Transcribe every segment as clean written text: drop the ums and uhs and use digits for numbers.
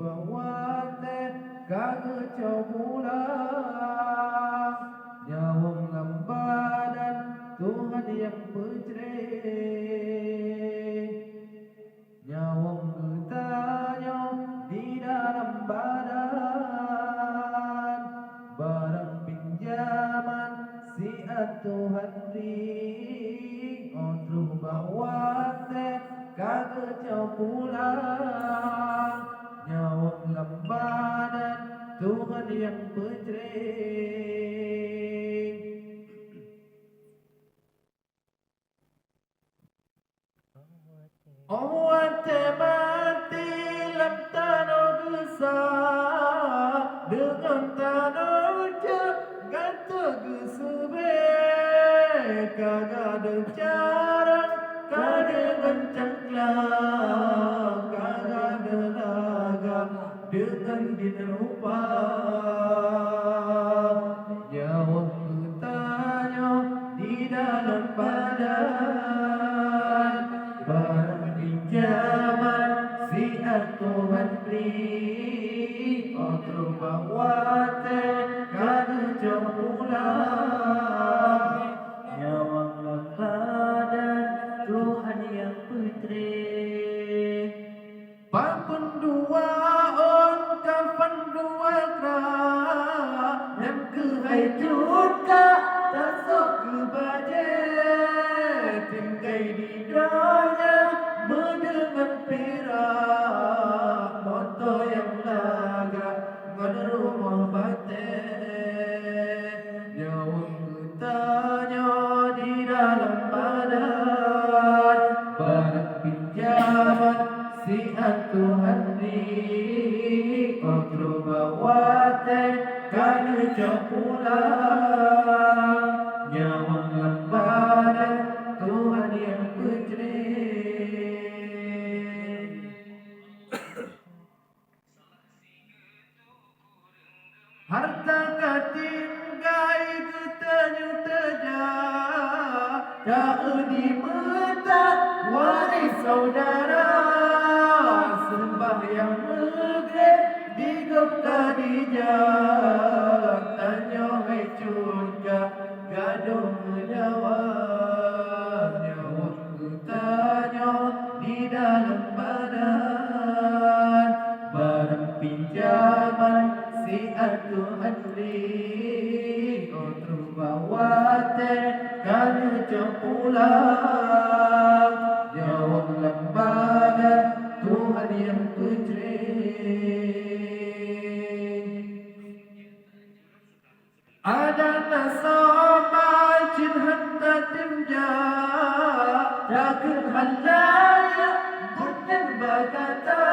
bahwa kagak jauh pulang nyawang lambadan Tuhan yang bercerai nyawang getanya di dalam badan barang pinjaman si Tuhan ring otruh bahwa kagak jauh pulang nyawang lambadan Tuhan yang bercerai. Awate mati lam tanah gesah dengan tanah jangan tegesebe kagak ada cara kadengan cangklang kagak ada laga dengan dinerupa nyawa getanya di dalam badan barang pinjaman si Tuhan beri otro bawate kagak jauh pulang nyawang lambadan Tuhan yang putri pampun dua on kafan dua kera yang kehai juga tasuk ke baje tinggai di donya mendengar perak moto yang laga ngon rumah bate nyawang getanya di dalam badan barang pinjaman si Tuhan di otro bawate kagak jauh pulang nyawang lambadan Tuhan yang bercerai. Harta katinggai getanya teja tak dimeta waris saudara sembahyang maghrib digepta di jalan tanya hai curga gaduh menyawa nyawang getanya di dalam badan barang pinjaman si Tuhan beri otro bawate kagak jauh pulang nyawang lambadan Tuhan yang bercerai. Ada nasabah jin hatta timja takut halaya bukan bagata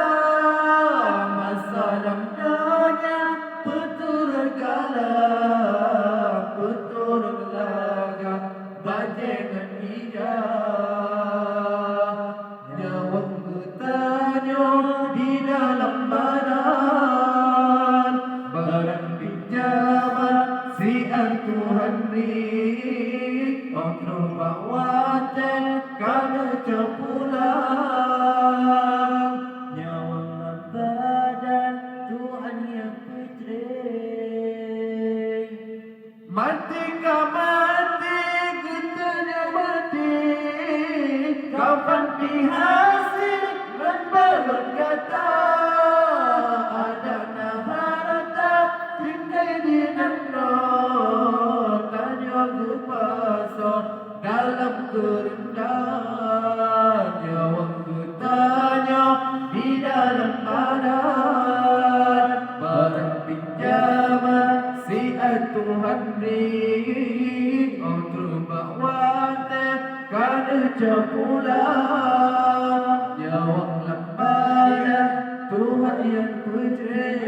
masalah dunia betul galak betul laga bajengan hijau nyawang getanya di dalam badan barang pinjaman si Tuhan ri otro bawate kagak jauh pulang nyawang lambadan Tuhan yang bercerai mati ka mati getanya mati kapan dihasil membawa kata ada harta tinggal di nangro tanya gepaso dalam kerendahan nyawang getanya di dalam badan barang pinjaman si Tuhan beri otro bawate kagak jauh pulang nyawang lambadan Tuhan yang bercerai.